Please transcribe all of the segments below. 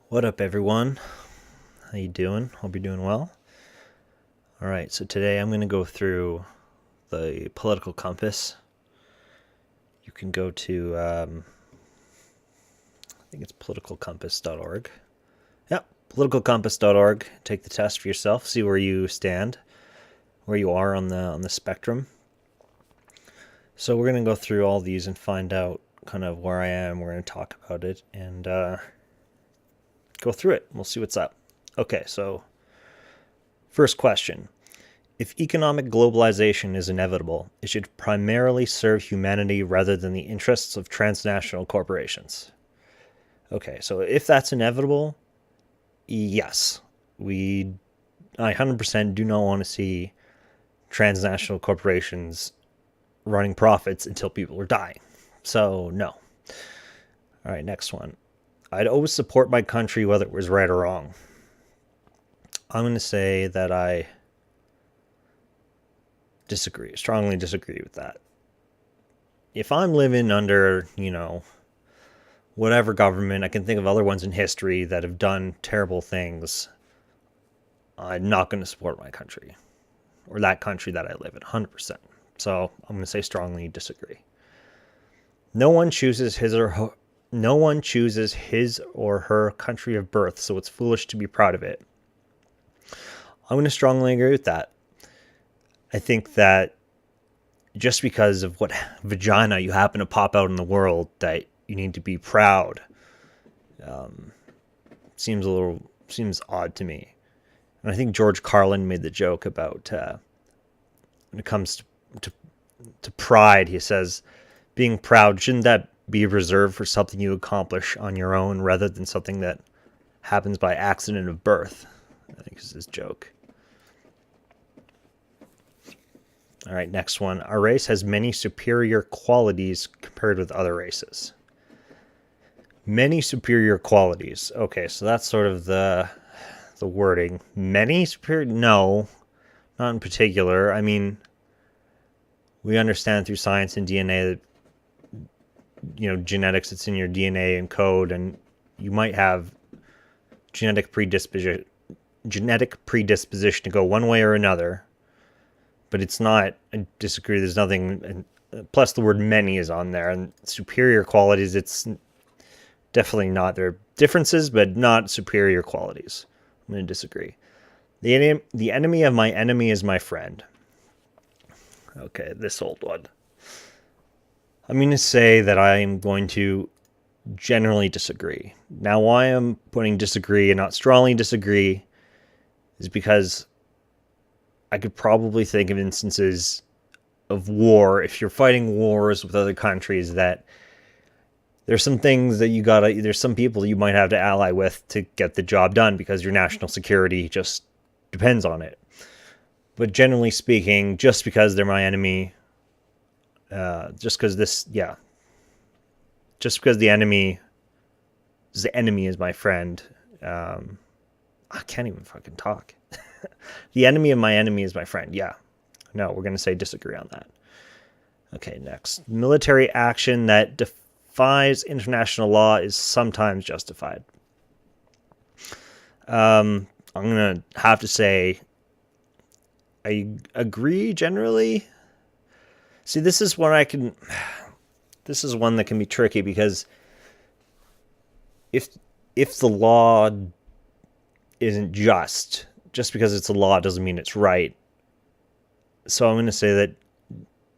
What up, everyone? How you doing? Hope you're doing well. All right, so today I'm going to go through the political compass. You can go to, I think it's politicalcompass.org. Yeah, politicalcompass.org. Take the test for yourself. See where you stand, where you are on the spectrum. So we're going to go through all these and find out kind of where I am. We're going to talk about it and go through it. We'll see what's up. Okay, so first question. If economic globalization is inevitable, it should primarily serve humanity rather than the interests of transnational corporations. Okay, so if that's inevitable, yes. I 100% do not want to see transnational corporations running profits until people are dying. So, no. All right, next one. I'd always support my country whether it was right or wrong. I'm going to say that I strongly disagree with that. If I'm living under, whatever government, I can think of other ones in history that have done terrible things, I'm not going to support my country or that country that I live in, 100%. So I'm going to say strongly disagree. No one chooses his or her country of birth, so it's foolish to be proud of it. I'm going to strongly agree with that. I think that just because of what vagina you happen to pop out in the world, that you need to be proud, seems odd to me. And I think George Carlin made the joke about when it comes to pride. He says, being proud, shouldn't that be reserved for something you accomplish on your own rather than something that happens by accident of birth? I think is his joke. All right, next one. Our race has many superior qualities compared with other races. Many superior qualities. Okay, so that's sort of the wording. Many superior? No, not in particular. I mean, we understand through science and DNA that, genetics, it's in your DNA and code, and you might have genetic predisposition to go one way or another. But it's not, I disagree, there's nothing, plus the word many is on there, and superior qualities, it's definitely not. There are differences, but not superior qualities. I'm going to disagree. The enemy of my enemy is my friend. Okay, this old one. I'm going to say that I am going to generally disagree. Now, why I'm putting disagree and not strongly disagree is because I could probably think of instances of war, if you're fighting wars with other countries, that there's some things that there's some people you might have to ally with to get the job done because your national security just depends on it. But generally speaking, just because they're my enemy, just because the enemy is my friend, I can't even fucking talk. The enemy of my enemy is my friend. Yeah. No, we're going to say disagree on that. Okay, next. Military action that defies international law is sometimes justified. I'm going to have to say I agree generally. See, this is one that can be tricky because if the law isn't just because it's a law doesn't mean it's right. So I'm going to say that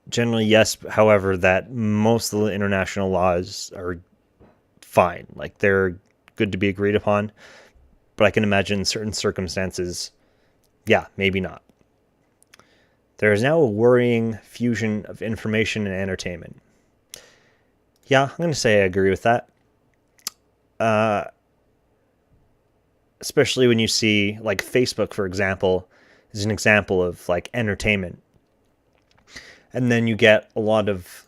generally yes, however, that most of the international laws are fine. Like, they're good to be agreed upon. But I can imagine certain circumstances, yeah, maybe not. There is now a worrying fusion of information and entertainment. Yeah, I'm going to say I agree with that. Especially when you see, like, Facebook, for example, is an example of, like, entertainment. And then you get a lot of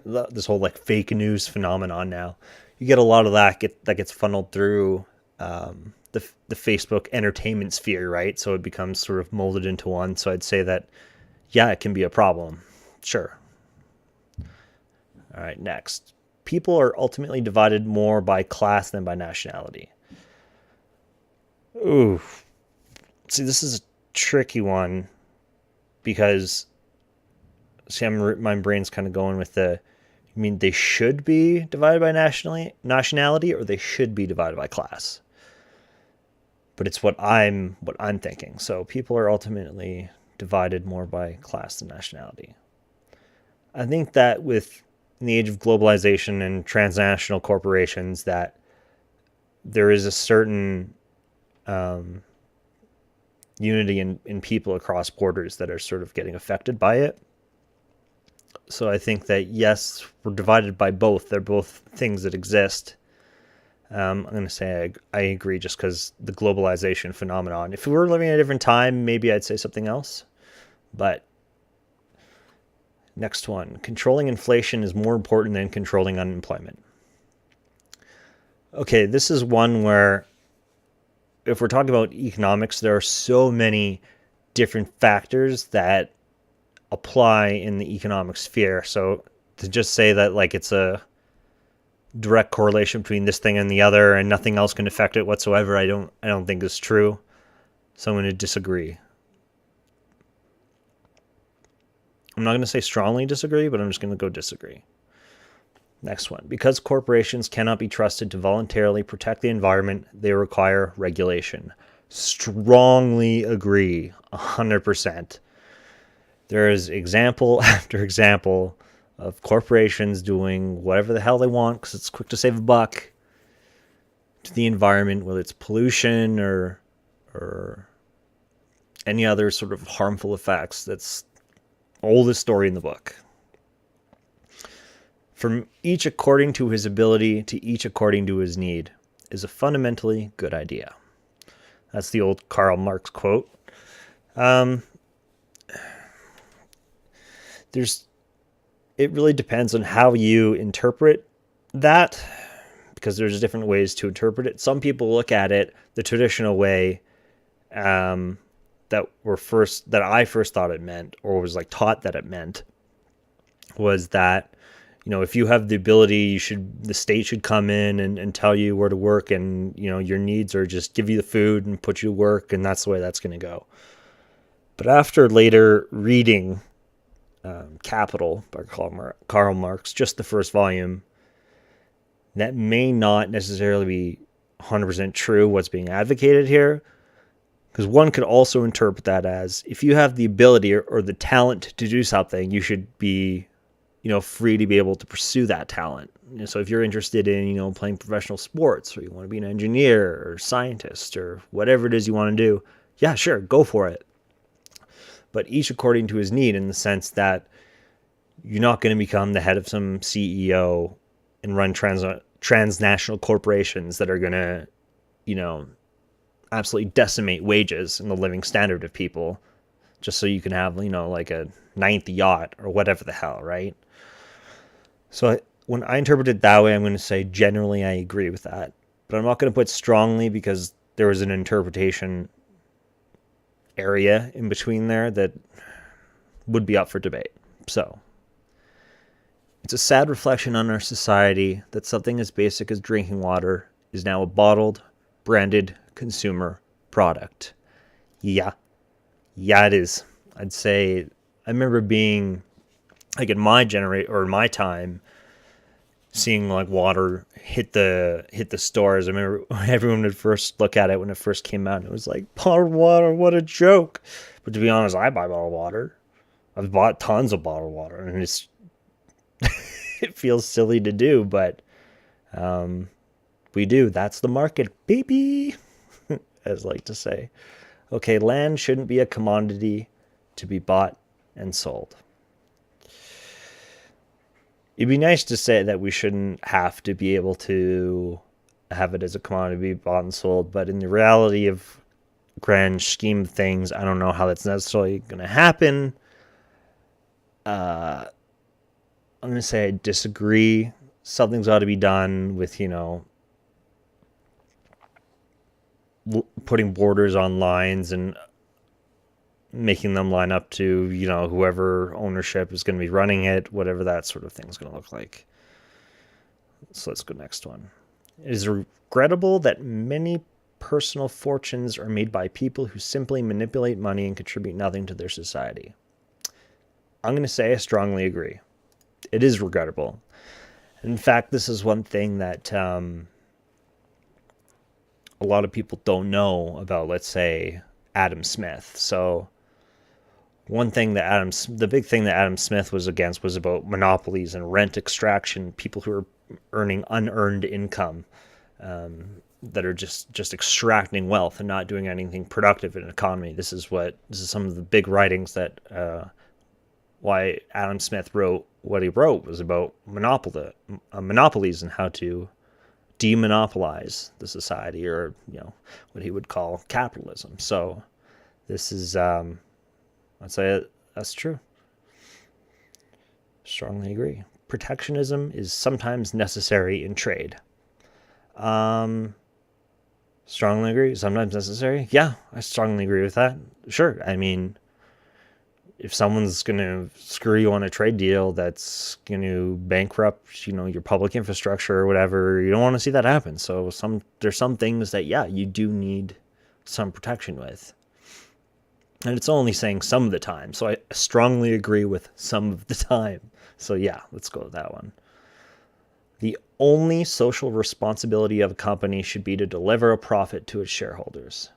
this whole, like, fake news phenomenon now. You get a lot of that gets funneled through the Facebook entertainment sphere, right? So it becomes sort of molded into one. So I'd say that, yeah, it can be a problem. Sure. All right, next. People are ultimately divided more by class than by nationality. Ooh, see, this is a tricky one because see, my brain's kind of going with the. I mean, they should be divided by nationality, or they should be divided by class. But it's what I'm thinking. So people are ultimately divided more by class than nationality. I think that with in the age of globalization and transnational corporations, that there is a certain unity in people across borders that are sort of getting affected by it. So I think that yes, we're divided by both. They're both things that exist. I'm going to say I agree just because the globalization phenomenon. If we were living at a different time, maybe I'd say something else. But next one, controlling inflation is more important than controlling unemployment. Okay, this is one where if we're talking about economics, there are so many different factors that apply in the economic sphere. So to just say that like it's a direct correlation between this thing and the other and nothing else can affect it whatsoever, I don't think is true. So I'm going to disagree. I'm not going to say strongly disagree, but I'm just going to go disagree. Next one. Because corporations cannot be trusted to voluntarily protect the environment, they require regulation. Strongly agree. 100%. There is example after example of corporations doing whatever the hell they want because it's quick to save a buck to the environment, whether it's pollution or any other sort of harmful effects. That's oldest story in the book. From each according to his ability to each according to his need is a fundamentally good idea. That's the old Karl Marx quote. It really depends on how you interpret that, because there's different ways to interpret it. Some people look at it the traditional way that I first thought it meant, or was like taught that it meant, was that, you know, if you have the ability, the state should come in and tell you where to work, and, you know, your needs are just give you the food and put you to work, and that's the way that's going to go. But after later reading Capital by Karl Marx, just the first volume, that may not necessarily be 100% true what's being advocated here, because one could also interpret that as if you have the ability or the talent to do something, you should be, you know, free to be able to pursue that talent. So if you're interested in, you know, playing professional sports, or you want to be an engineer or scientist or whatever it is you want to do, yeah, sure, go for it. But each according to his need, in the sense that you're not going to become the head of some CEO and run transnational corporations that are going to, you know, absolutely decimate wages and the living standard of people just so you can have, you know, like a 9th yacht or whatever the hell, right? So when I interpret it that way, I'm going to say generally I agree with that. But I'm not going to put strongly, because there was an interpretation area in between there that would be up for debate. So it's a sad reflection on our society that something as basic as drinking water is now a bottled, branded consumer product. Yeah, it is. I'd say I remember being like in my my time, seeing like water hit the stores. I remember everyone would first look at it when it first came out, and it was like, bottled water, what a joke. But to be honest, I buy bottled water. I've bought tons of bottled water, and it's it feels silly to do, but we do. That's the market, baby, as I like to say. Okay, land shouldn't be a commodity to be bought and sold. It'd be nice to say that we shouldn't have to be able to have it as a commodity to be bought and sold, but in the reality of grand scheme of things, I don't know how that's necessarily going to happen. I'm going to say I disagree. Something's got to be done with, you know, putting borders on lines and making them line up to, you know, whoever ownership is going to be running it, whatever that sort of thing is going to look like. So let's go next one. It is regrettable that many personal fortunes are made by people who simply manipulate money and contribute nothing to their society. I'm going to say I strongly agree. It is regrettable. In fact, this is one thing that a lot of people don't know about, let's say, Adam Smith. So the big thing that Adam Smith was against was about monopolies and rent extraction, people who are earning unearned income, that are just extracting wealth and not doing anything productive in an economy. This is some of the big writings that why Adam Smith wrote what he wrote was about monopolies and how to demonopolize the society, or what he would call capitalism. So this is I'd say that's true. Strongly agree. Protectionism is sometimes necessary in trade. Strongly agree. Sometimes necessary. Yeah, I strongly agree with that. Sure. I mean, if someone's going to screw you on a trade deal that's going to bankrupt, your public infrastructure or whatever, you don't want to see that happen. So there's some things that, yeah, you do need some protection with. And it's only saying some of the time. So I strongly agree with some of the time. So yeah, let's go with that one. The only social responsibility of a company should be to deliver a profit to its shareholders.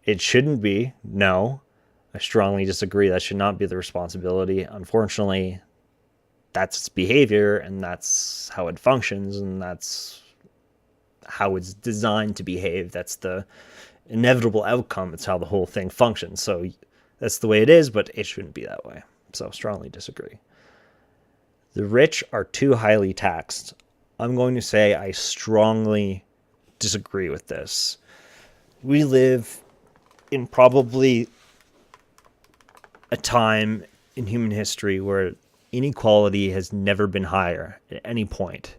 It shouldn't be. No, I strongly disagree. That should not be the responsibility. Unfortunately, that's its behavior, and that's how it functions, and that's how it's designed to behave. That's the inevitable outcome. It's how the whole thing functions. So that's the way it is, but it shouldn't be that way. So strongly disagree. The rich are too highly taxed. I'm going to say I strongly disagree with this. We live in probably a time in human history where inequality has never been higher at any point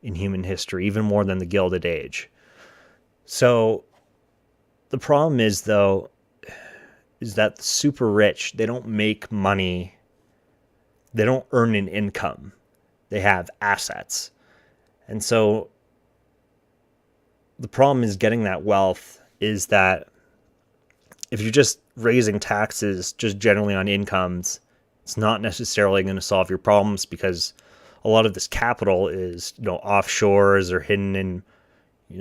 in human history, even more than the Gilded Age. So the problem is, though, is that the super rich, they don't make money. They don't earn an income. They have assets. And so the problem is getting that wealth is that if you're just raising taxes just generally on incomes, it's not necessarily going to solve your problems, because a lot of this capital is, offshores or hidden in,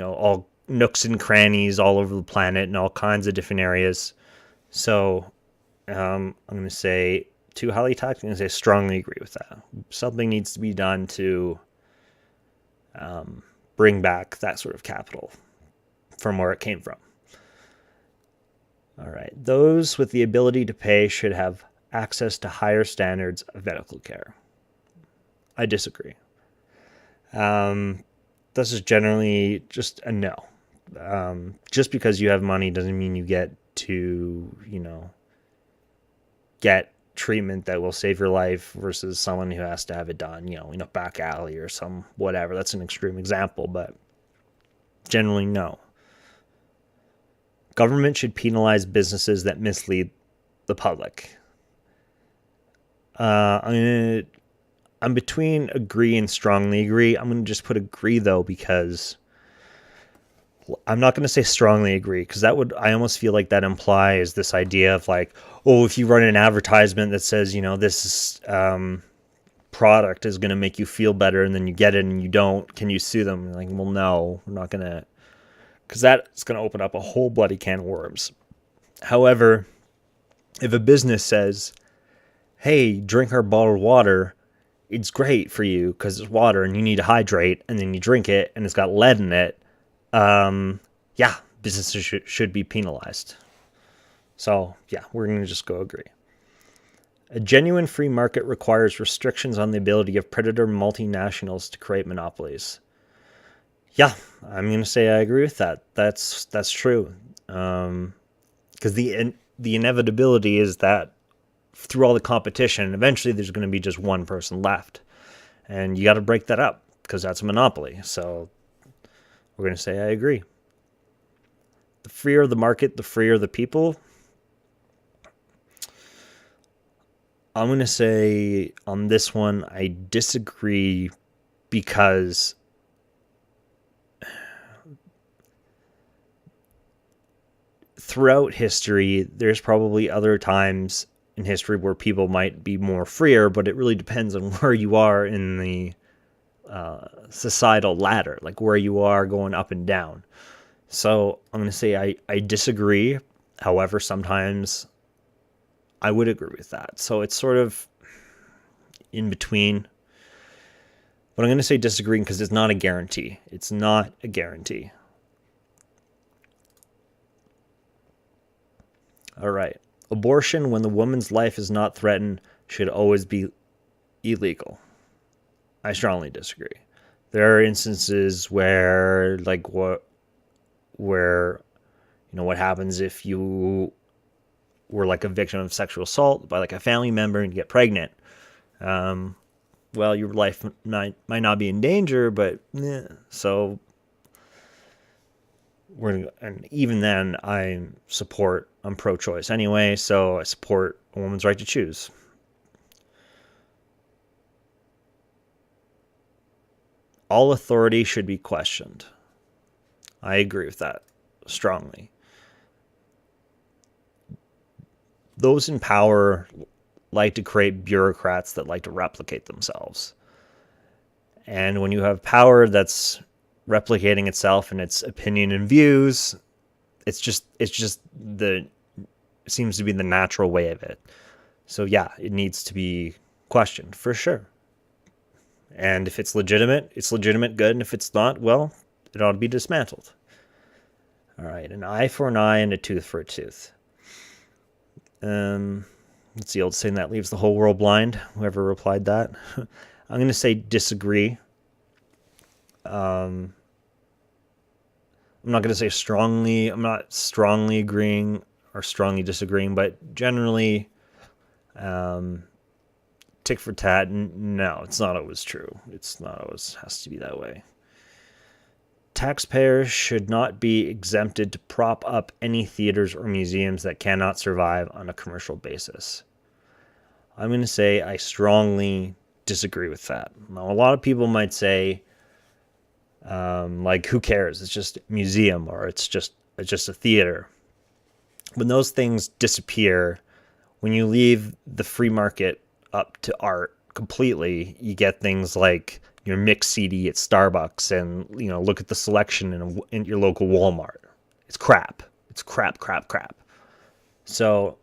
all nooks and crannies all over the planet and all kinds of different areas. So I'm going to say too highly taxed. I'm going to say strongly agree with that. Something needs to be done to bring back that sort of capital from where it came from. All right. Those with the ability to pay should have access to higher standards of medical care. I disagree. This is generally just a no. Just because you have money doesn't mean you get to, get treatment that will save your life versus someone who has to have it done, in a back alley or some whatever. That's an extreme example, but generally no. Government should penalize businesses that mislead the public. I'm between agree and strongly agree. I'm going to just put agree, though, because I'm not going to say strongly agree, because I almost feel like that implies this idea of like, oh, if you run an advertisement that says, this product is going to make you feel better, and then you get it and you don't, can you sue them? Like, well, no, we're not going to, because that's going to open up a whole bloody can of worms. However, if a business says, hey, drink our bottled water, it's great for you because it's water and you need to hydrate, and then you drink it and it's got lead in it, yeah, businesses should be penalized. So, yeah, we're going to just go agree. A genuine free market requires restrictions on the ability of predator multinationals to create monopolies. Yeah, I'm going to say I agree with that. That's true. Because the inevitability is that through all the competition, eventually there's going to be just one person left. And you got to break that up, because that's a monopoly. So we're going to say I agree. The freer the market, the freer the people. I'm going to say on this one, I disagree, because throughout history, there's probably other times in history where people might be more freer, but it really depends on where you are in the societal ladder, like where you are going up and down. So I'm going to say I disagree. However, sometimes I would agree with that. So it's sort of in between. But I'm going to say disagreeing because it's not a guarantee. It's not a guarantee. All right. Abortion, when the woman's life is not threatened, should always be illegal. I strongly disagree. There are instances where, like, what happens if you were like a victim of sexual assault by like a family member and you get pregnant. Well, your life might not be in danger, but so and even then, I'm pro-choice anyway, so I support a woman's right to choose. All authority should be questioned. I agree with that strongly. Those in power like to create bureaucrats that like to replicate themselves. And when you have power that's replicating itself in its opinion and views, it seems to be the natural way of it. So yeah, it needs to be questioned for sure. And if it's legitimate, good. And if it's not, well, it ought to be dismantled. All right, an eye for an eye and a tooth for a tooth. It's the old saying that leaves the whole world blind. Whoever replied that. I'm going to say disagree. I'm not going to say strongly. I'm not strongly agreeing or strongly disagreeing, but generally, tick for tat. No, it's not always true. It's not always has to be that way. Taxpayers should not be exempted to prop up any theaters or museums that cannot survive on a commercial basis. I'm going to say I strongly disagree with that. Now, a lot of people might say, like, who cares? It's just a museum or it's just a theater. When those things disappear, when you leave the free market up to art completely, you get things like your mix CD at Starbucks and, look at the selection in your local Walmart. It's crap. It's crap. So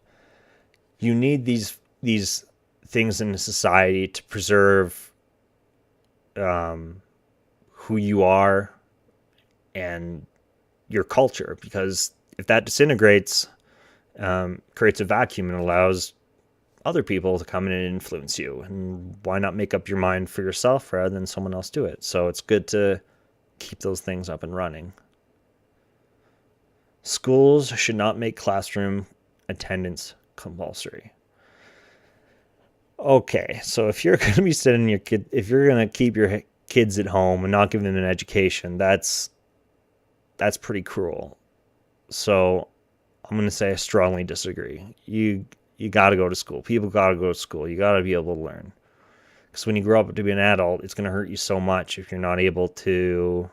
you need these things in society to preserve who you are and your culture, because if that disintegrates, creates a vacuum and allows other people to come in and influence you. And why not make up your mind for yourself rather than someone else do it? So it's good to keep those things up and running. Schools should not make classroom attendance compulsory. Okay, so if you're going to be sending if you're going to keep your kids at home and not give them an education, that's pretty cruel. So I'm going to say I strongly disagree. You got to go to school. People got to go to school. You got to be able to learn. Because when you grow up to be an adult, it's going to hurt you so much if you're not able to,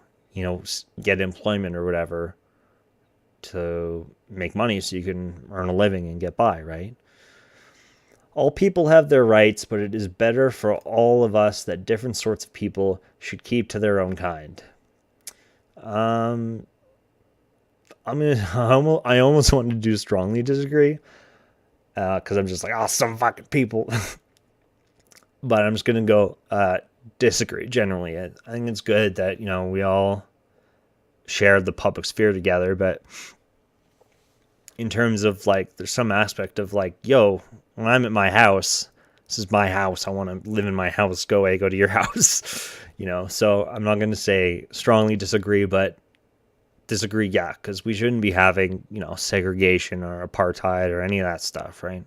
get employment or whatever to make money so you can earn a living and get by, right? All people have their rights, but it is better for all of us that different sorts of people should keep to their own kind. I almost want to do strongly disagree. Because I'm just like, some fucking people. But I'm just going to go disagree generally. I think it's good that, we all share the public sphere together. But in terms of, like, there's some aspect of, like, when I'm at my house, this is my house. I want to live in my house. Go away, go to your house. So I'm not going to say strongly disagree, but disagree, yeah, because we shouldn't be having, segregation or apartheid or any of that stuff, right?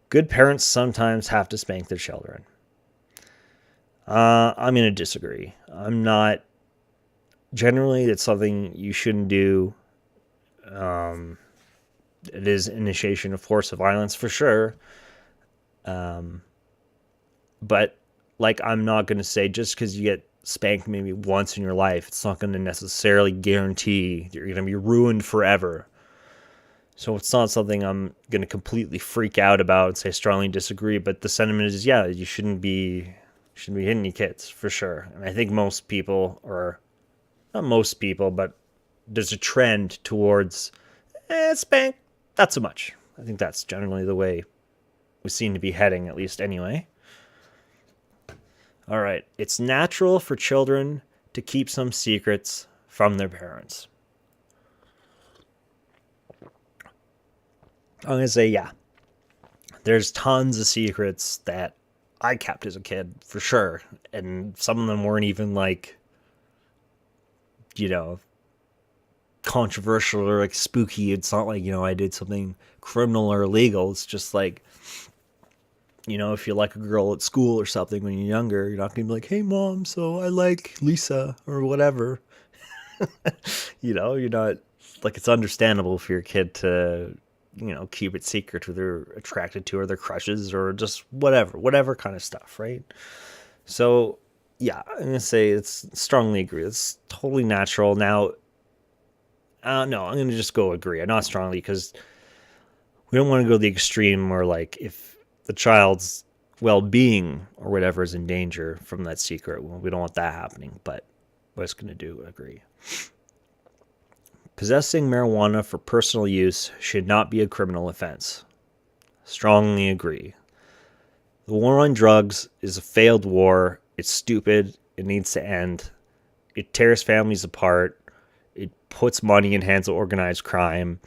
Good parents sometimes have to spank their children. I'm going to disagree. I'm not. Generally, it's something you shouldn't do. It is initiation of force of violence for sure. But, like, I'm not going to say just because you get spanked maybe once in your life, it's not going to necessarily guarantee that you're going to be ruined forever. So it's not something I'm going to completely freak out about and say strongly disagree, but the sentiment is, yeah, you shouldn't be hitting your kids for sure. And I think most people, or not most people, but there's a trend towards spank, not so much. I think that's generally the way we seem to be heading, at least anyway. All right, it's natural for children to keep some secrets from their parents. I'm going to say, yeah, there's tons of secrets that I kept as a kid, for sure. And some of them weren't even like, you know, controversial or like spooky. It's not like, I did something criminal or illegal. It's just like, if you like a girl at school or something when you're younger, you're not going to be like, hey, mom, so I like Lisa or whatever. You're not like, it's understandable for your kid to, keep it secret who they're attracted to or their crushes or just whatever kind of stuff, right? So, yeah, I'm going to say it's strongly agree. It's totally natural. Now, no, I'm going to just go agree. Not strongly because we don't want to go to the extreme where, like, if the child's well-being or whatever is in danger from that secret, well, we don't want that happening. But what it's going to do, agree. Possessing marijuana for personal use should not be a criminal offense. Strongly agree. The war on drugs is a failed war. It's stupid. It needs to end. It tears families apart. It puts money in hands of organized crime.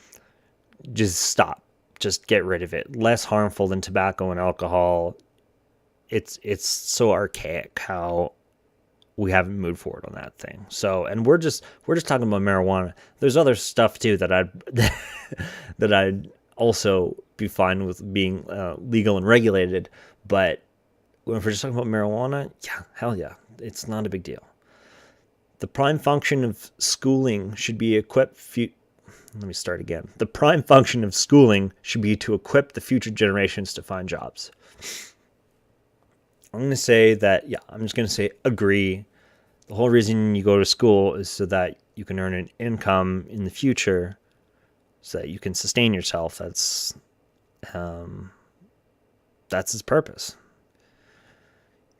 Just stop. Just get rid of it. Less harmful than tobacco and alcohol. It's so archaic how we haven't moved forward on that thing. So, and we're just talking about marijuana. There's other stuff too that I'd also be fine with being legal and regulated. But when we're just talking about marijuana, yeah, hell yeah, it's not a big deal. The prime function of schooling should be let me start again. The prime function of schooling should be to equip the future generations to find jobs. I'm going to say that, yeah, I'm just going to say agree. The whole reason you go to school is so that you can earn an income in the future so that you can sustain yourself. That's its purpose.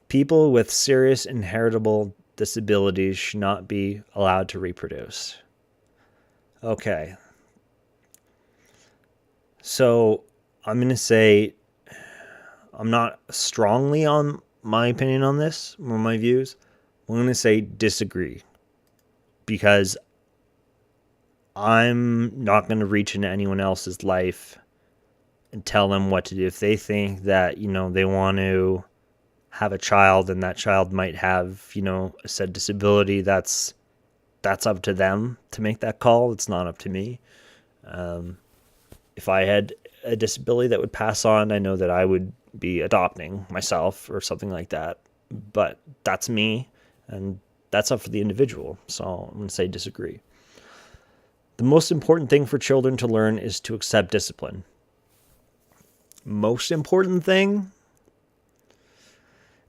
People with serious inheritable disabilities should not be allowed to reproduce. Okay. So I'm going to say I'm not strongly on my opinion on this or my views. I'm going to say disagree because I'm not going to reach into anyone else's life and tell them what to do. If they think that, they want to have a child and that child might have, a said disability, that's up to them to make that call. It's not up to me. If I had a disability that would pass on, I know that I would be adopting myself or something like that. But that's me, and that's up for the individual. So I'm going to say disagree. The most important thing for children to learn is to accept discipline. Most important thing?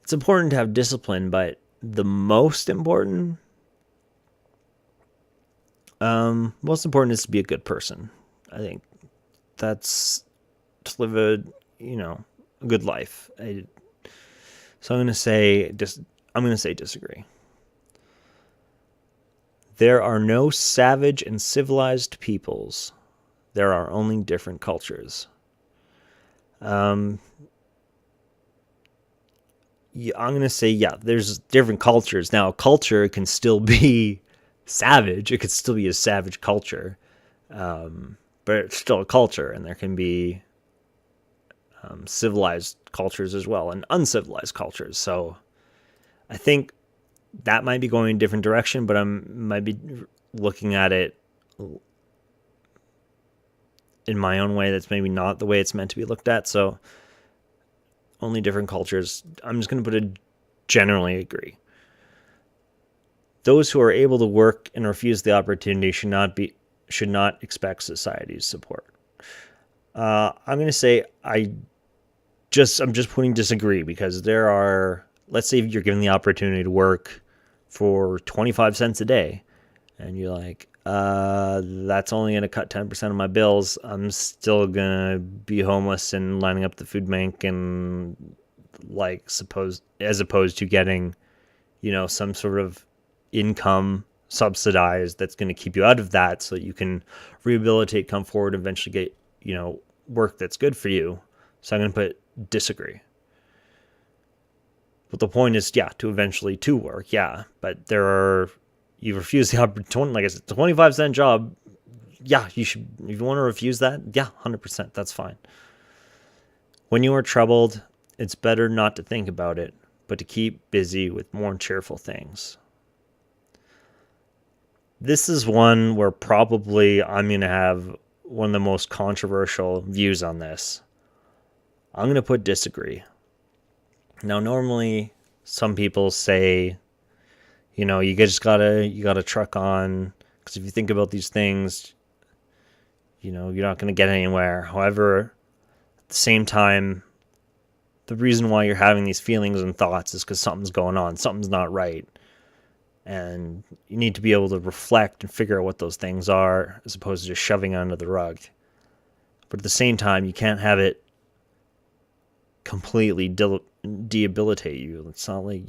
It's important to have discipline, but the most important is to be a good person. I think that's to live a good life. So I'm going to say disagree. There are no savage and civilized peoples. There are only different cultures. I'm going to say, yeah, there's different cultures. Now, a culture can still be savage. It could still be a savage culture. But it's still a culture, and there can be civilized cultures as well and uncivilized cultures. So I think that might be going in a different direction, but I might be looking at it in my own way that's maybe not the way it's meant to be looked at. So only different cultures. I'm just going to put a generally agree. Those who are able to work and refuse the opportunity should not expect society's support. I'm going to say I'm just putting disagree because there are, let's say you're given the opportunity to work for 25 cents a day and you're like, that's only going to cut 10% of my bills. I'm still going to be homeless and lining up the food bank and as opposed to getting, some sort of income subsidized that's going to keep you out of that so that you can rehabilitate, come forward, eventually get, work that's good for you. So I'm going to put disagree. But the point is, to eventually to work, but you refuse the opportunity, like I said, 25-cent job, you should, if you want to refuse that, 100%, that's fine. When you are troubled, it's better not to think about it, but to keep busy with more cheerful things. This is one where probably I'm going to have one of the most controversial views on this. I'm going to put disagree. Now, normally some people say, you gotta truck on, because if you think about these things, you're not going to get anywhere. However, at the same time, the reason why you're having these feelings and thoughts is because something's going on, something's not right. And you need to be able to reflect and figure out what those things are, as opposed to just shoving it under the rug. But at the same time, you can't have it completely debilitate you. It's not like,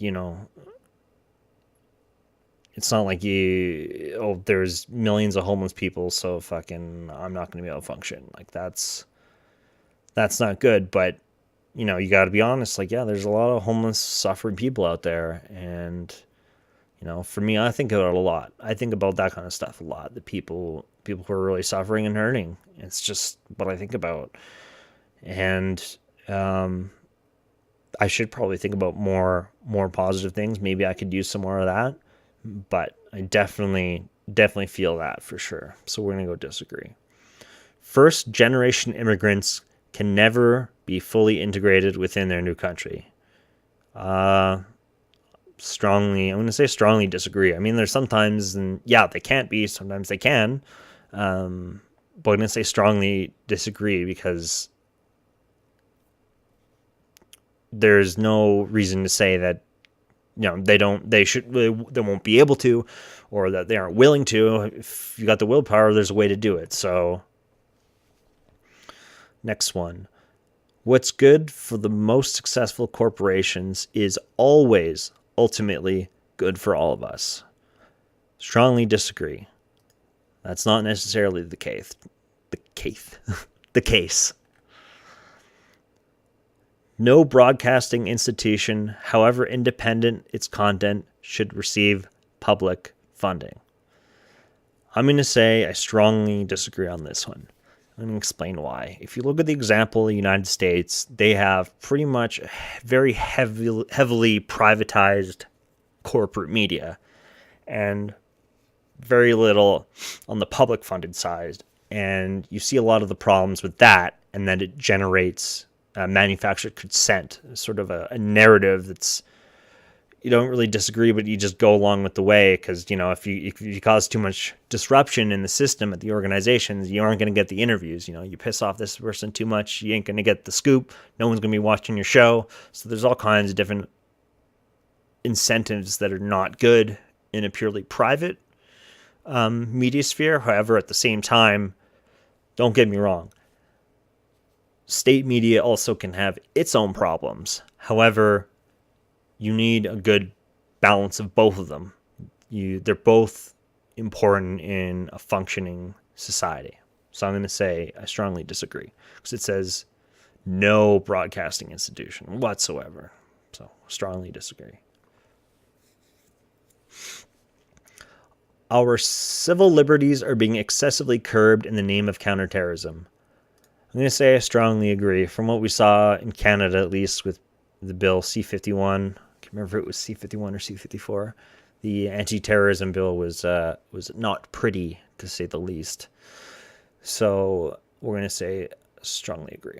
there's millions of homeless people, so I'm not going to be able to function. Like, that's not good. But, you got to be honest. There's a lot of homeless, suffering people out there. And, for me, I think about it a lot. I think about that kind of stuff a lot. The people who are really suffering and hurting. It's just what I think about. And I should probably think about more positive things. Maybe I could use some more of that. But I definitely feel that for sure. So we're going to go disagree. First generation immigrants can never be fully integrated within their new country. I'm going to say strongly disagree. I mean, there's sometimes, and they can't be, sometimes they can. But I'm going to say strongly disagree because there's no reason to say that, they won't be able to, or that they aren't willing to. If you got the willpower, there's a way to do it. So, next one. What's good for the most successful corporations is always ultimately good for all of us. Strongly disagree. That's not necessarily the case. The case. No broadcasting institution, however independent its content, should receive public funding. I'm going to say I strongly disagree on this one. I'm going to explain why. If you look at the example of the United States, they have pretty much very heavily privatized corporate media and very little on the public funded side. And you see a lot of the problems with that, and then it generates manufactured consent, sort of a narrative that's, you don't really disagree, but you just go along with the way, because if you cause too much disruption in the system at the organizations, you aren't going to get the interviews. You piss off this person too much, you ain't going to get the scoop. No one's going to be watching your show. So there's all kinds of different incentives that are not good in a purely private media sphere. However, at the same time, don't get me wrong, state media also can have its own problems. However, you need a good balance of both of them. They're both important in a functioning society. So I'm going to say I strongly disagree, because it says no broadcasting institution whatsoever. So strongly disagree. Our civil liberties are being excessively curbed in the name of counterterrorism. I'm going to say I strongly agree. From what we saw in Canada, at least, with the bill C-51, I can't remember if it was C-51 or C-54. The anti-terrorism bill was not pretty, to say the least. So we're going to say strongly agree.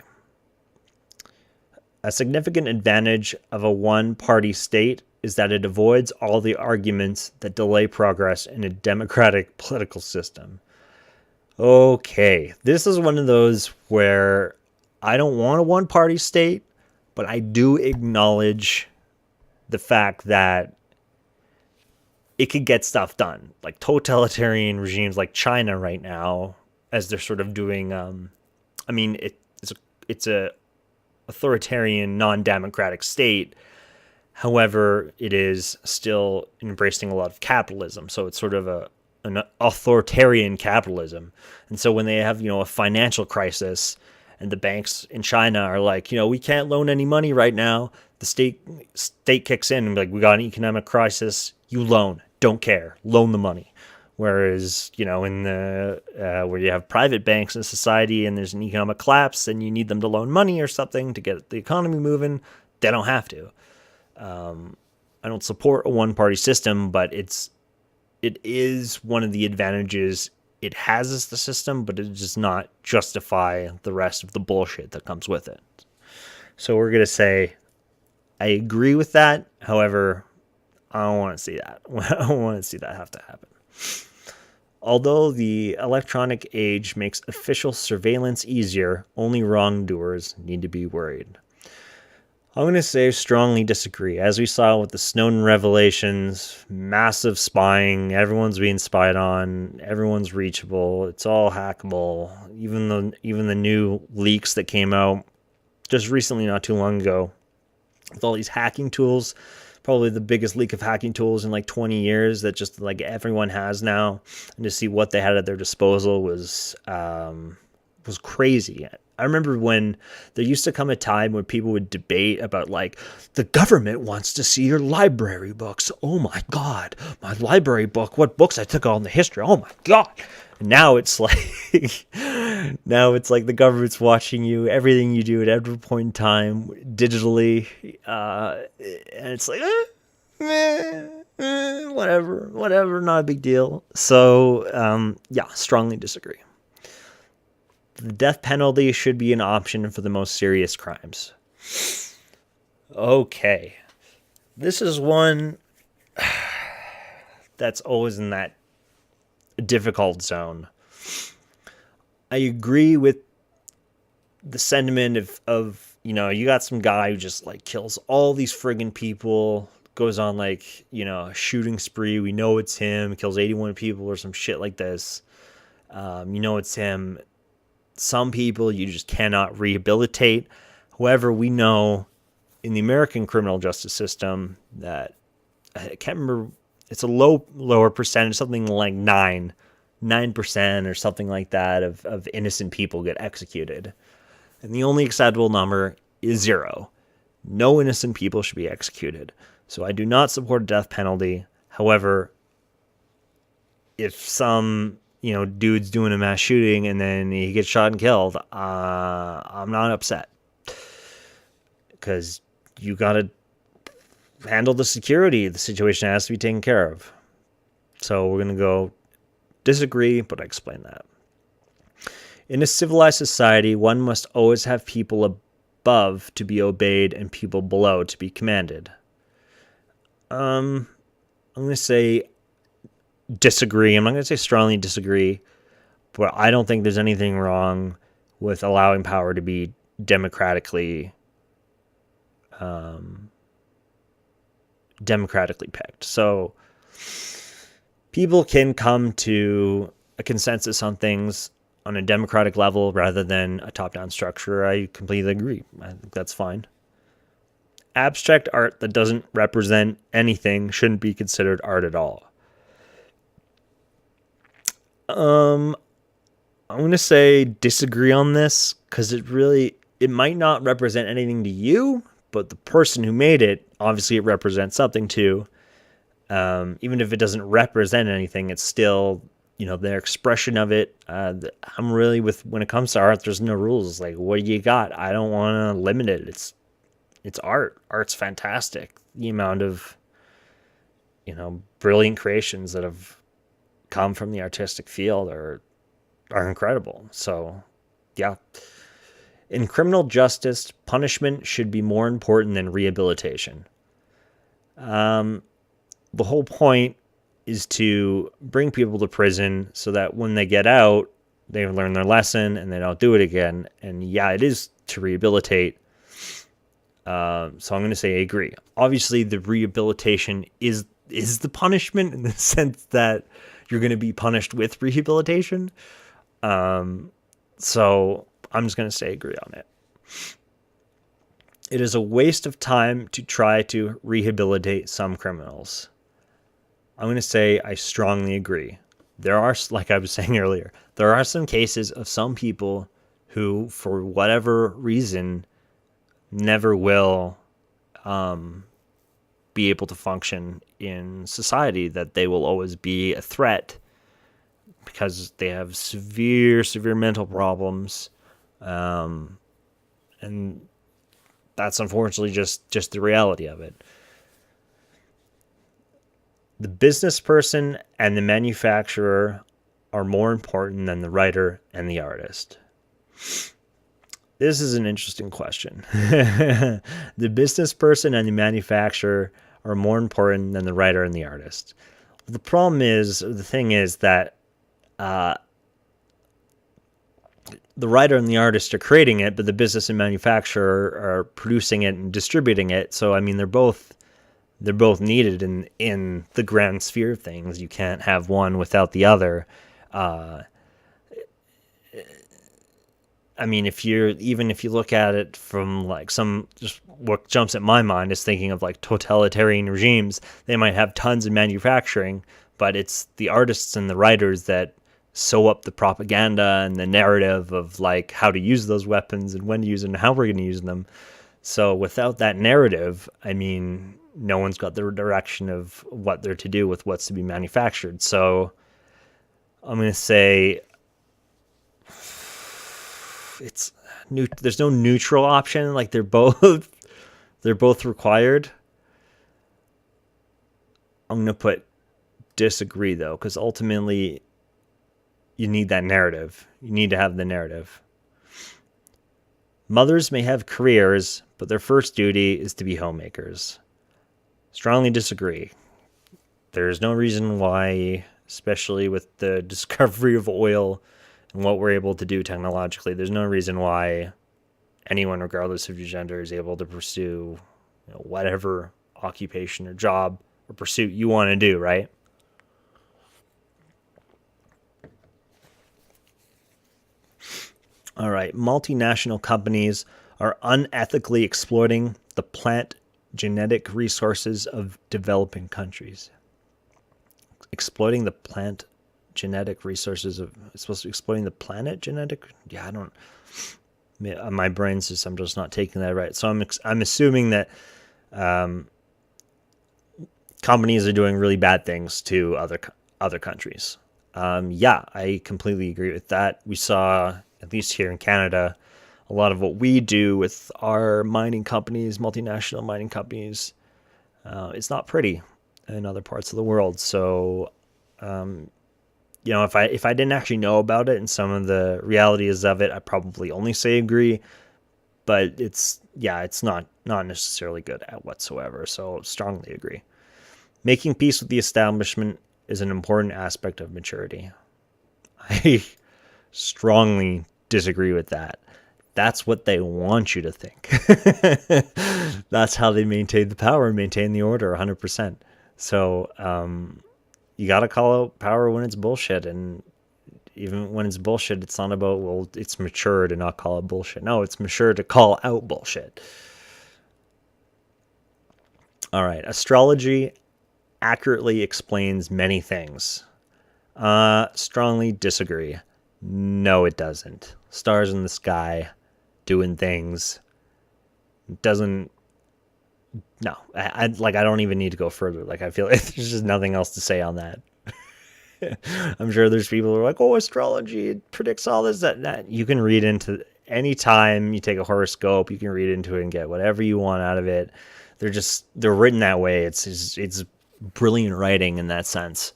A significant advantage of a one-party state is that it avoids all the arguments that delay progress in a democratic political system. Okay, this is one of those where I don't want a one-party state, but I do acknowledge the fact that it could get stuff done. Like totalitarian regimes like China right now, as they're sort of doing, I mean, it's a authoritarian, non-democratic state. However, it is still embracing a lot of capitalism. So it's sort of an authoritarian capitalism. And so when they have, a financial crisis and the banks in China are like, we can't loan any money right now, the state kicks in and be like, we got an economic crisis, you loan, don't care, loan the money. Whereas, in the where you have private banks in society and there's an economic collapse and you need them to loan money or something to get the economy moving, they don't have to. I don't support a one-party system, but it is one of the advantages it has as the system, but it does not justify the rest of the bullshit that comes with it. So we're going to say, I agree with that. However, I don't want to see that. I don't want to see that have to happen. Although the electronic age makes official surveillance easier, only wrongdoers need to be worried. I'm going to say strongly disagree. As we saw with the Snowden revelations, massive spying, everyone's being spied on, everyone's reachable, it's all hackable. Even the new leaks that came out just recently, not too long ago, with all these hacking tools, probably the biggest leak of hacking tools in like 20 years that just like everyone has now, and to see what they had at their disposal was crazy. I remember when there used to come a time when people would debate about like, the government wants to see your library books. Oh my God, my library book, what books I took on the history. Oh my God. And now it's like, the government's watching you, everything you do at every point in time digitally. And it's like, whatever, not a big deal. So, strongly disagree. The death penalty should be an option for the most serious crimes. Okay. This is one that's always in that difficult zone. I agree with the sentiment of you got some guy who just like kills all these friggin' people, goes on like, a shooting spree. We know it's him, kills 81 people or some shit like this. It's him. Some people you just cannot rehabilitate. However, we know in the American criminal justice system that, I can't remember, it's a lower percentage, something like 9% or something like that of innocent people get executed. And the only acceptable number is 0. No innocent people should be executed. So I do not support a death penalty. However, if some dude's doing a mass shooting and then he gets shot and killed, I'm not upset. Because you got to handle the security. The situation has to be taken care of. So we're going to go disagree, but I explain that. In a civilized society, one must always have people above to be obeyed and people below to be commanded. I'm going to say disagree. I'm not going to say strongly disagree, but I don't think there's anything wrong with allowing power to be democratically picked. So people can come to a consensus on things on a democratic level rather than a top-down structure. I completely agree. I think that's fine. Abstract art that doesn't represent anything shouldn't be considered art at all. I'm going to say disagree on this because it might not represent anything to you, but the person who made it, obviously it represents something too. Even if it doesn't represent anything, it's still, their expression of it. I'm really when it comes to art, there's no rules. Like, what do you got? I don't want to limit it. It's art. Art's fantastic. The amount of, brilliant creations that have come from the artistic field are incredible. So, yeah. In criminal justice, punishment should be more important than rehabilitation. The whole point is to bring people to prison so that when they get out, they learn their lesson and they don't do it again. And yeah, it is to rehabilitate. So I'm going to say I agree. Obviously, the rehabilitation is is the punishment in the sense that you're going to be punished with rehabilitation. So I'm just going to say agree on it. It is a waste of time to try to rehabilitate some criminals. I'm going to say I strongly agree. There are, like I was saying earlier, there are some cases of some people who, for whatever reason, never will be able to function in society, that they will always be a threat because they have severe mental problems. And that's unfortunately just the reality of it. The business person and the manufacturer are more important than the writer and the artist. This is an interesting question. The business person and the manufacturer are more important than the writer and the artist. The thing is that the writer and the artist are creating it, but the business and manufacturer are producing it and distributing it. So, I mean, they're both needed in the grand sphere of things. You can't have one without the other. I mean, if you look at it from like just what jumps at my mind is thinking of like totalitarian regimes, they might have tons of manufacturing, but it's the artists and the writers that sew up the propaganda and the narrative of like how to use those weapons and when to use them and how we're going to use them. So without that narrative, I mean, no one's got the direction of what they're to do with what's to be manufactured. So I'm going to say there's no neutral option. Like they're both required. I'm going to put disagree though, because ultimately you need that narrative. You need to have the narrative. Mothers may have careers, but their first duty is to be homemakers. Strongly disagree. There's no reason why, especially with the discovery of oil and what we're able to do technologically, there's no reason why anyone, regardless of your gender, is able to pursue whatever occupation or job or pursuit you want to do, right? All right. Multinational companies are unethically exploiting the plant genetic resources of developing countries. Exploiting the plant genetic resources of, it's supposed to be exploiting the planet genetic. Yeah, I don't, my brain's just, I'm just not taking that right. So I'm assuming that companies are doing really bad things to other countries. Yeah, I completely agree with that. We saw, at least here in Canada, a lot of what we do with our mining companies, multinational mining companies, it's not pretty in other parts of the world. So, if I didn't actually know about it and some of the realities of it, I probably only say agree. But it's not necessarily good at whatsoever. So strongly agree. Making peace with the establishment is an important aspect of maturity. I strongly disagree with that. That's what they want you to think. That's how they maintain the power and maintain the order 100%. So you got to call out power when it's bullshit. And even when it's bullshit, it's not about, well, it's mature to not call it bullshit. No, it's mature to call out bullshit. All right. Astrology accurately explains many things. Strongly disagree. No, it doesn't. Stars in the sky doing things doesn't. No, I don't even need to go further. Like, I feel like there's just nothing else to say on that. I'm sure there's people who are like, oh, astrology, it predicts all this, that. You can read into, anytime you take a horoscope, you can read into it and get whatever you want out of it. They're written that way. It's brilliant writing in that sense.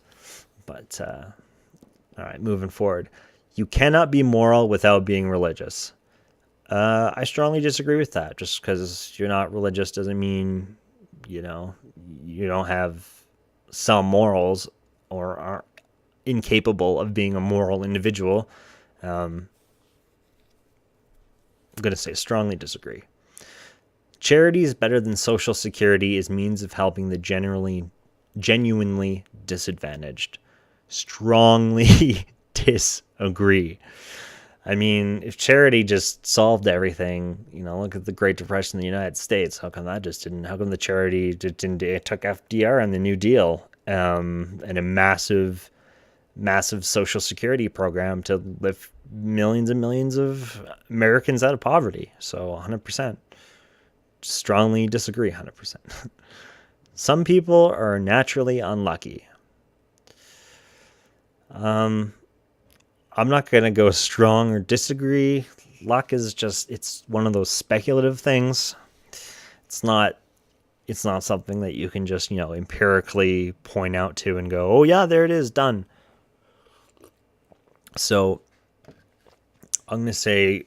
But, all right, moving forward. You cannot be moral without being religious. I strongly disagree with that. Just because you're not religious doesn't mean, you don't have some morals or are incapable of being a moral individual. I'm going to say strongly disagree. Charity is better than social security as means of helping the generally genuinely disadvantaged. Strongly disagree. I mean, if charity just solved everything, look at the Great Depression in the United States. How come that just didn't? How come the charity didn't? It took FDR and the New Deal, and a massive Social Security program to lift millions and millions of Americans out of poverty. So 100%. Strongly disagree 100%. Some people are naturally unlucky. I'm not going to go strong or disagree. Luck is it's one of those speculative things. It's not something that you can just, empirically point out to and go, oh yeah, there it is, done. So I'm going to say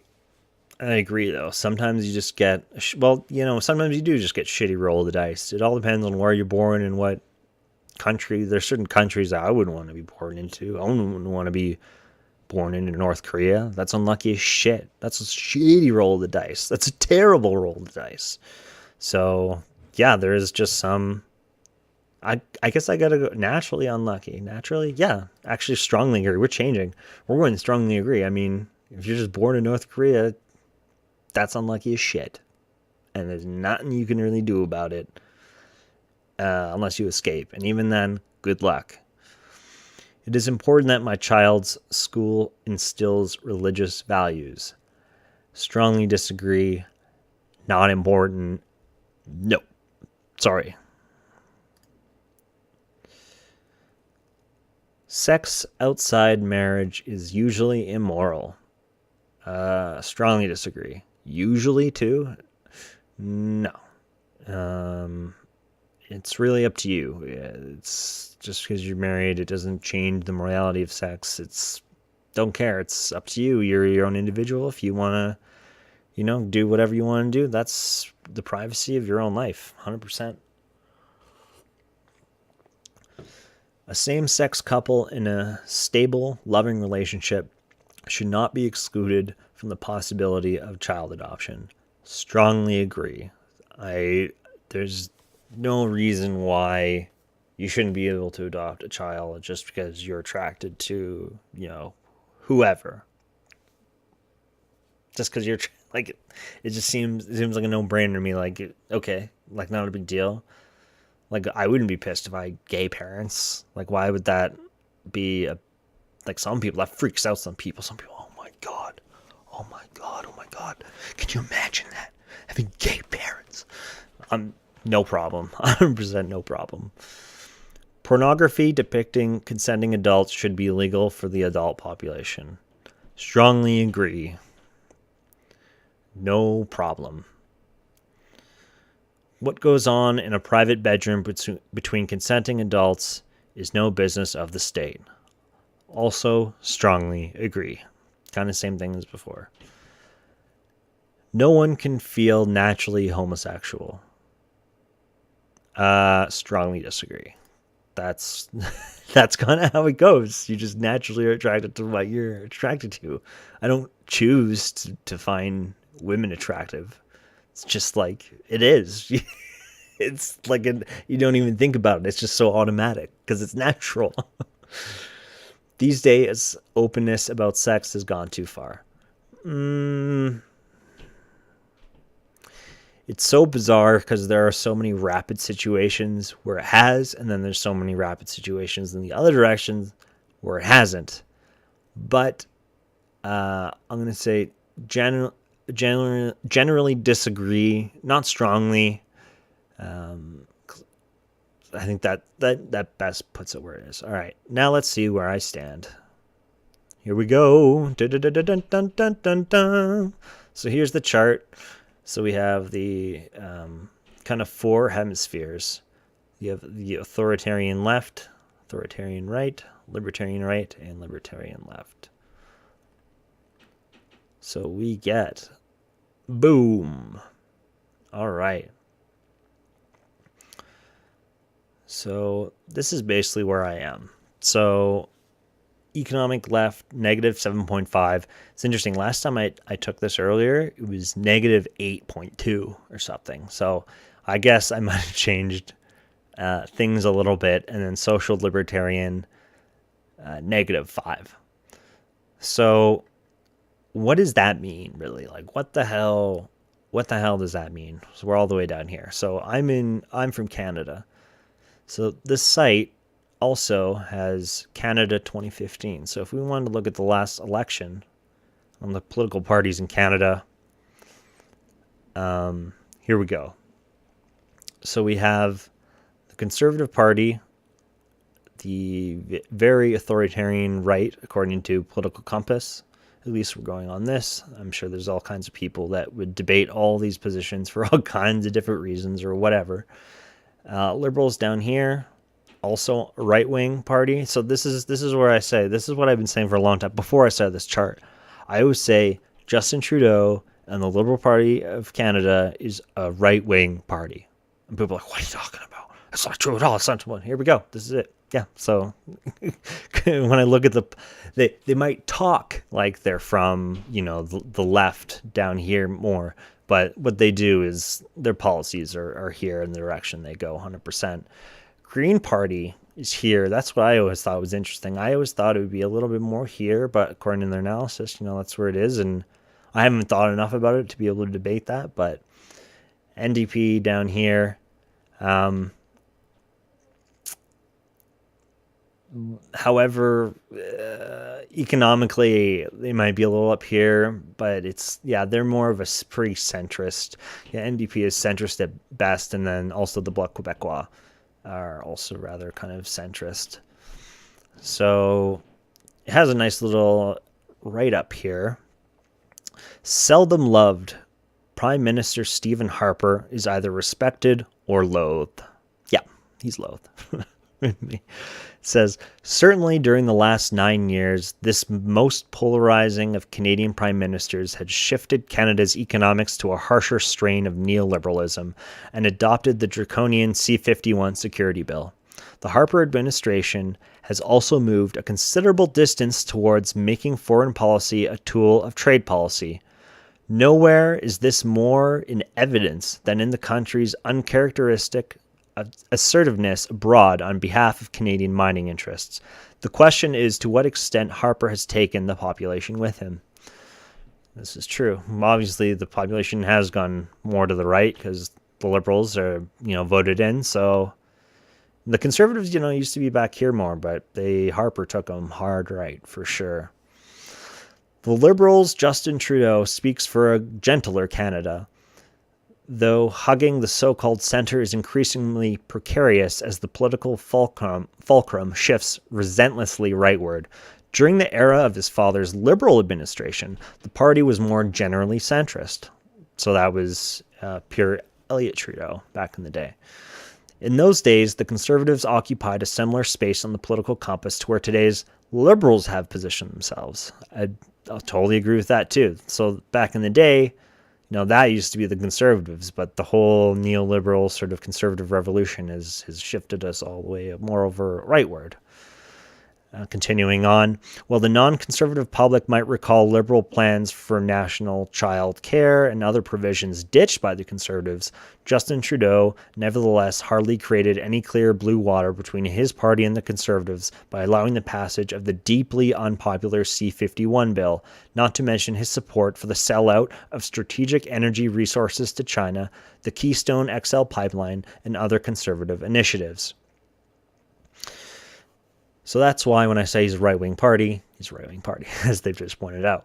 I agree, though. Sometimes you just get, sometimes you do just get shitty roll of the dice. It all depends on where you're born and what country. There's certain countries that I wouldn't want to be born into. I wouldn't want to be born into North Korea. That's unlucky as shit. That's a shitty roll of the dice. That's a terrible roll of the dice. So, yeah, there is just some... I guess I gotta go naturally unlucky. Naturally, yeah. Actually, strongly agree. We're changing. We're going to strongly agree. I mean, if you're just born in North Korea, that's unlucky as shit. And there's nothing you can really do about it unless you escape. And even then, good luck. It is important that my child's school instills religious values. Strongly disagree. Not important. No. Sorry. Sex outside marriage is usually immoral. Strongly disagree. Usually, too? No. It's really up to you. It's just because you're married, it doesn't change the morality of sex. Don't care. It's up to you. You're your own individual. If you want to, do whatever you want to do, that's the privacy of your own life. 100%. A same-sex couple in a stable, loving relationship should not be excluded from the possibility of child adoption. Strongly agree. There's no reason why you shouldn't be able to adopt a child just because you're attracted to, whoever. Just because you're it just seems like a no-brainer to me. Like, okay, like not a big deal. Like, I wouldn't be pissed if I had gay parents. Like, why would that be some people, that freaks out some people. Some people, oh my God. Can you imagine that? Having gay parents. No problem. 100% no problem. Pornography depicting consenting adults should be legal for the adult population. Strongly agree. No problem. What goes on in a private bedroom between consenting adults is no business of the state. Also, strongly agree. Kind of same thing as before. No one can feel naturally homosexual. Strongly disagree. That's kind of how it goes. You just naturally are attracted to what you're attracted to. I don't choose to find women attractive. It's just like it is. It's like you don't even think about it. It's just so automatic because it's natural. These days, openness about sex has gone too far. It's so bizarre because there are so many rapid situations where it has, and then there's so many rapid situations in the other directions where it hasn't. But I'm going to say generally disagree, not strongly. I think that best puts it where it is. All right, now let's see where I stand. Here we go. Dun, dun, dun, dun, dun, dun, dun, dun. So here's the chart. So we have the kind of four hemispheres. You have the authoritarian left, authoritarian right, and libertarian left. So we get, boom. All right. So this is basically where I am. So economic left, negative 7.5. It's interesting. Last time I took this earlier, it was negative 8.2 or something. So I guess I might have changed things a little bit, and then social libertarian, -5. So what does that mean, really? Like, what the hell does that mean? So we're all the way down here. So I'm from Canada. So this site also has Canada 2015. So if we wanted to look at the last election on the political parties in Canada, here we go. So we have the Conservative Party, the very authoritarian right, according to Political Compass. At least we're going on this. I'm sure there's all kinds of people that would debate all these positions for all kinds of different reasons or whatever. Liberals down here, also a right-wing party. So this is where I say, this is what I've been saying for a long time. Before I started this chart, I always say Justin Trudeau and the Liberal Party of Canada is a right-wing party. And people are like, what are you talking about? That's not true at all. It's not true. Here we go. This is it. Yeah. So when I look at they might talk like they're from, the left down here more, but what they do is their policies are here in the direction they go 100%. Green Party is here. That's what I always thought was interesting. I always thought it would be a little bit more here, but according to their analysis, that's where it is. And I haven't thought enough about it to be able to debate that, but NDP down here, however, economically, they might be a little up here, but they're more of a pretty centrist. Yeah, NDP is centrist at best, and then also the Bloc Québécois are also rather kind of centrist. So it has a nice little write-up here. Seldom loved, Prime Minister Stephen Harper is either respected or loathed. Yeah, he's loathed. Says, certainly during the last 9 years, this most polarizing of Canadian prime ministers had shifted Canada's economics to a harsher strain of neoliberalism and adopted the draconian C-51 security bill. The Harper administration has also moved a considerable distance towards making foreign policy a tool of trade policy. Nowhere is this more in evidence than in the country's uncharacteristic assertiveness abroad on behalf of Canadian mining interests. The question is to what extent Harper has taken the population with him. This is true. Obviously, the population has gone more to the right because the Liberals are, voted in. So the Conservatives, used to be back here more, but Harper took them hard right for sure. The Liberals' Justin Trudeau speaks for a gentler Canada, though hugging the so-called center is increasingly precarious as the political fulcrum shifts relentlessly rightward. During the era of his father's Liberal administration, the party was more generally centrist. So that was pure Elliott Trudeau back in the day. In those days, the Conservatives occupied a similar space on the political compass to where today's Liberals have positioned themselves. I'll totally agree with that too. So back in the day, that used to be the Conservatives, but the whole neoliberal sort of conservative revolution has shifted us all the way more over rightward. Continuing on, while the non-conservative public might recall Liberal plans for national child care and other provisions ditched by the Conservatives, Justin Trudeau nevertheless hardly created any clear blue water between his party and the Conservatives by allowing the passage of the deeply unpopular C-51 bill, not to mention his support for the sellout of strategic energy resources to China, the Keystone XL pipeline, and other conservative initiatives. So that's why when I say he's a right-wing party, as they've just pointed out.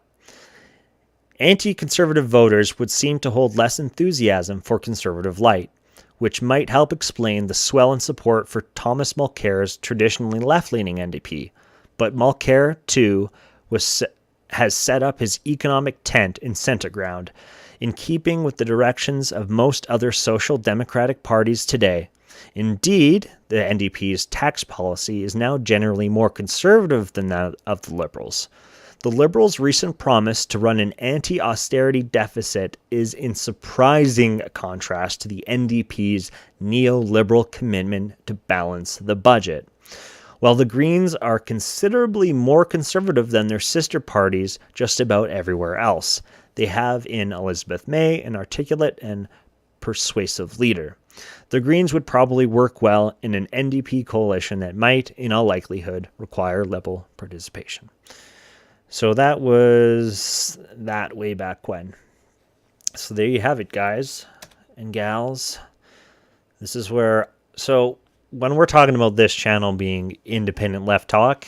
Anti-conservative voters would seem to hold less enthusiasm for conservative light, which might help explain the swell in support for Thomas Mulcair's traditionally left-leaning NDP. But Mulcair, too, has set up his economic tent in centre ground, in keeping with the directions of most other social democratic parties today. Indeed, the NDP's tax policy is now generally more conservative than that of the Liberals. The Liberals' recent promise to run an anti-austerity deficit is in surprising contrast to the NDP's neoliberal commitment to balance the budget. While the Greens are considerably more conservative than their sister parties just about everywhere else, they have in Elizabeth May an articulate and persuasive leader. The Greens would probably work well in an NDP coalition that might, in all likelihood, require Liberal participation. So that was that way back when. So there you have it, guys and gals. This is where... So when we're talking about this channel being independent left talk,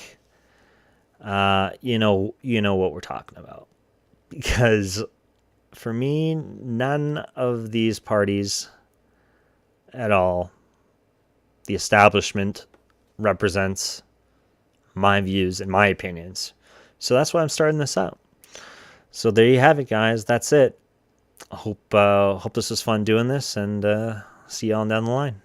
you know what we're talking about. Because for me, none of these parties at all, the establishment, represents my views and my opinions. So that's why I'm starting this out. So there you have it, guys. That's it. Hope this was fun doing this, and see you on down the line.